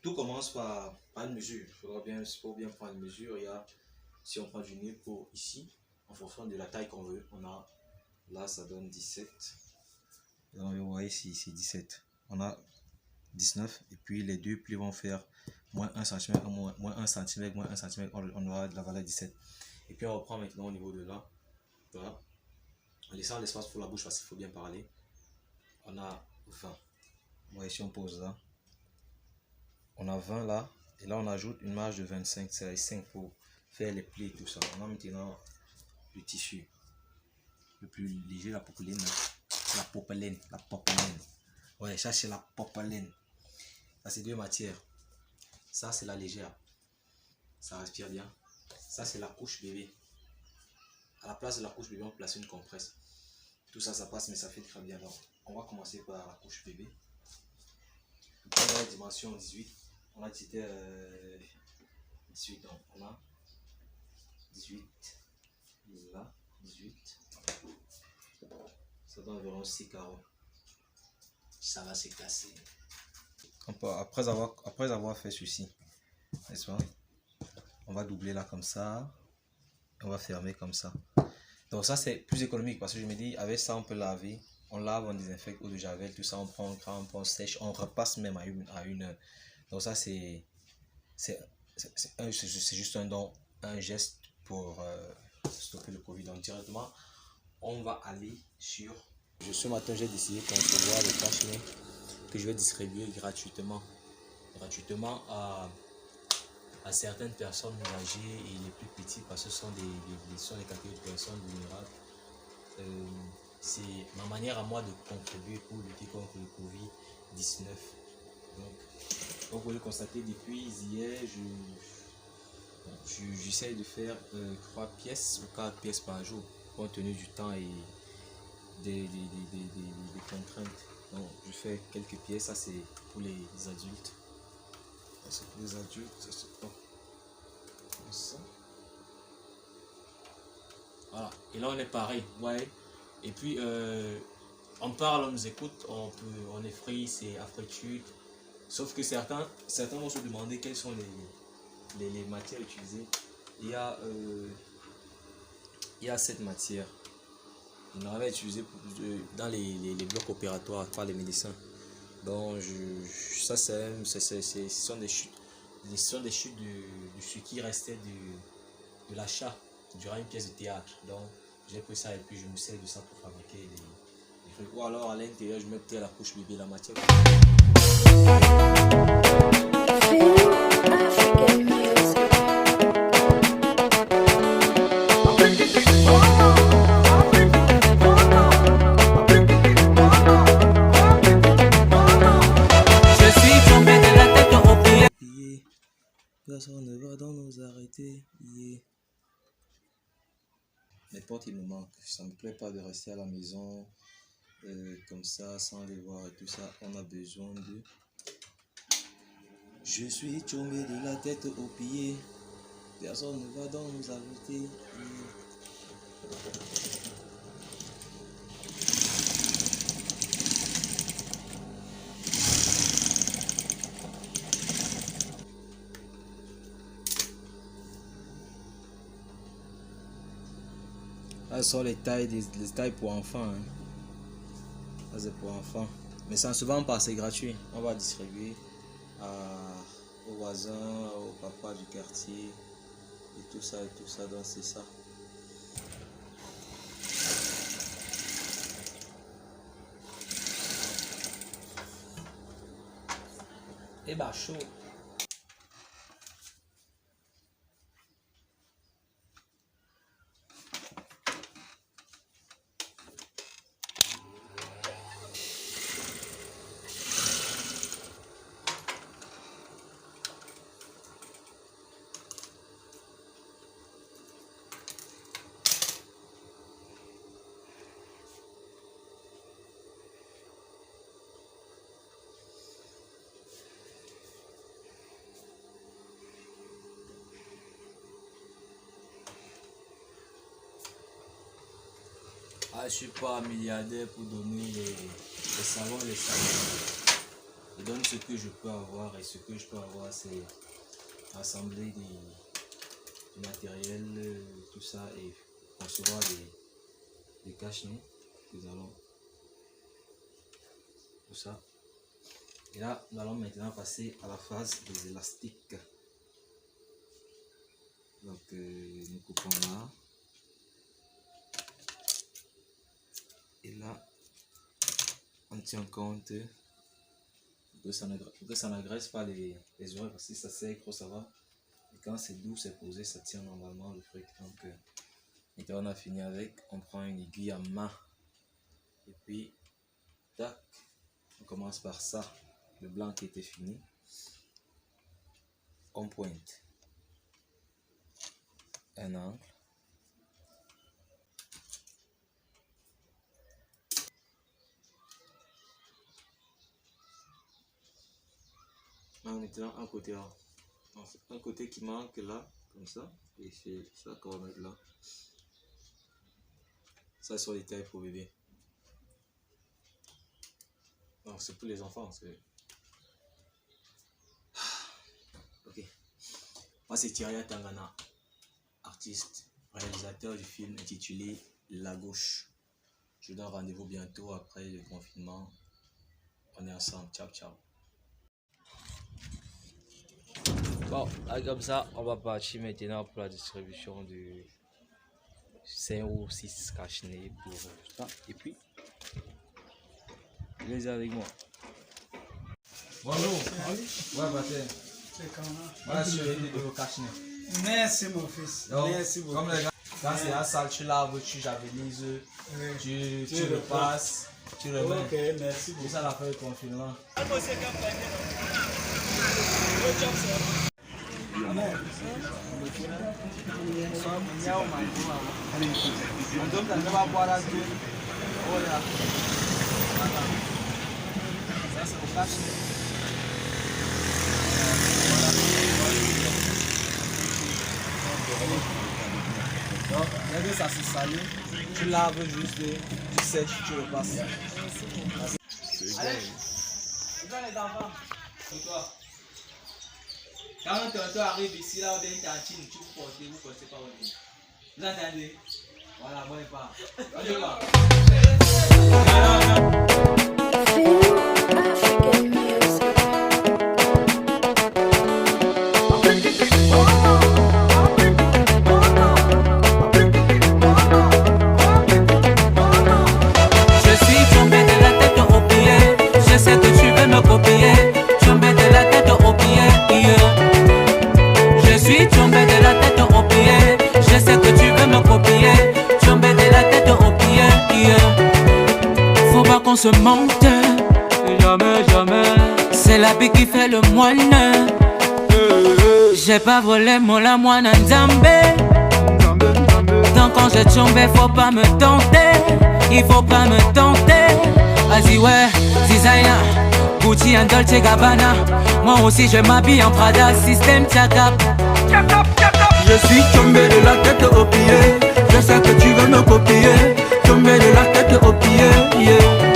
tout commence par une mesure. Faut bien prendre une mesure. Il y a, si on prend du nez pour ici, en fonction de la taille qu'on veut, on a, là ça donne 17. Donc, vous voyez ici, c'est 17. On a 19 et puis les deux plis vont faire moins 1 cm, moins 1 cm, moins 1 cm, on aura de la valeur 17. Et puis on reprend maintenant au niveau de là, voilà, en laissant l'espace pour la bouche parce qu'il faut bien parler. On a 20. Voyez, si on pose là, on a 20 là, et là on ajoute une marge de 25, c'est 5 pour faire les plis et tout ça. On a maintenant le tissu le plus léger, la popeline. La popeline, la popeline. Ouais, ça c'est la popeline. Ça c'est deux matières. Ça c'est la légère. Ça respire bien. Ça c'est la couche bébé. À la place de la couche bébé, on place une compresse. Tout ça, ça passe, mais ça fait très bien. Donc, on va commencer par la couche bébé. On a la dimension 18. On a dit 18. Donc, on a 18. Là, 18. Ça donne environ 6 carreaux. Ça va se casser. Après avoir fait ceci, n'est-ce pas? On va doubler là comme ça. On va fermer comme ça. Donc ça c'est plus économique parce que je me dis avec ça on peut laver. On lave, on désinfecte eau de javel, tout ça on prend quand on sèche, on repasse même à une heure. Donc ça c'est juste un don, un geste pour stopper le Covid. Donc directement on va aller sur... Ce matin j'ai décidé de concevoir le cache-nez que je vais distribuer gratuitement à certaines personnes âgées et les plus petits parce que ce sont les catégories de personnes vulnérables. C'est ma manière à moi de contribuer pour lutter contre le Covid-19. Donc, vous pouvez le constater depuis hier, j'essaie de faire 3 pièces ou 4 pièces par jour compte tenu du temps et des contraintes. Donc, je fais quelques pièces, ça c'est pour les adultes. C'est pour les adultes, c'est pas comme ça. Voilà, et là on est pareil, ouais. Et puis on parle, on nous écoute, on est free, c'est affritude. Sauf que certains vont se demander quelles sont les matières utilisées. Il y a cette matière. On avait utilisé dans les blocs opératoires par les médecins. Donc ça ce sont des chutes. Ce sont des chutes de ce qui restait de l'achat durant une pièce de théâtre. Donc j'ai pris ça et puis je me sers de ça pour fabriquer des trucs. Ou alors à l'intérieur je mettais la couche bébé, la matière. Personne ne va dans nous arrêter. Yeah. Les potes, il me manque. Ça me plaît pas de rester à la maison comme ça, sans les voir et tout ça. On a besoin de... Je suis tombé de la tête aux pieds. Personne ne va dans nous arrêter. Yeah. Là, ce sont les tailles pour enfants. Hein. Là, c'est pour enfants. Mais ça se vend pas, c'est gratuit. On va distribuer aux voisins, aux papas du quartier. Et tout ça, donc c'est ça. Et bah chaud. Ah, je suis pas milliardaire pour donner les savons, les savons. Je donne ce que je peux avoir, et ce que je peux avoir, c'est assembler du matériel, tout ça, et concevoir des cache-nez. Nous allons tout ça. Et là, nous allons maintenant passer à la phase des élastiques. Donc, nous coupons là. Et là, on tient compte que ça n'agresse pas les oreilles, parce que si ça sèche trop, ça va. Et quand c'est doux, c'est posé, ça tient normalement le truc. Donc, maintenant on a fini avec, on prend une aiguille à main. Et puis, tac, on commence par ça. Le blanc qui était fini. On pointe un angle. Maintenant, un côté là. Un côté qui manque là, comme ça. Et c'est ça qu'on va mettre là. Ça sont les tailles pour bébé. Donc c'est pour les enfants. Ok. Moi c'est Thierry Tangana, artiste, réalisateur du film intitulé La Gauche. Je vous donne rendez-vous bientôt après le confinement. On est ensemble. Ciao, ciao. Bon, là, comme ça, on va partir maintenant pour la distribution du 5 ou 6 cache-nez pour ça. Et puis, les avec moi. Bonjour. Ouais, Baptême. C'est comment? Voilà, je suis de vos cache-nez. Merci mon fils. Donc, Merci beaucoup. comme les gars, quand c'est à salle, tu laves, tu javelises, tu le passes, tu remets. Ok, merci beaucoup. C'est ça l'affaire du confinement. Donc, dès que ça se salit, tu laves juste, tu sèches, tu le passes. Allez, les enfants, c'est toi. Quand un tonton arrive ici, là, on vient une cantine, tu vous portez pas votre vie. Vous entendez? Voilà, bon, et pas. On y va. African music. Je suis tombé de la tête aux pieds. Je sais que tu veux me copier. Tombé de la tête aux pieds. Yeah. Je suis tombé de la tête aux pieds. Je sais que tu veux me copier. Tombé de la tête aux pieds. Yeah. Faut pas qu'on se mente. Jamais, jamais. C'est la vie qui fait le moine. J'ai pas volé mon la moine en Zambé. Donc quand je tombe, faut pas me tenter. Il faut pas me tenter. Vas-y ouais, designer Gucci and Dolce Gabbana. Moi aussi je m'habille en Prada. Système Tchakap. Je suis tombé de la tête aux pieds. Je sais que tu veux me copier. Tombé de la tête aux pieds, yeah.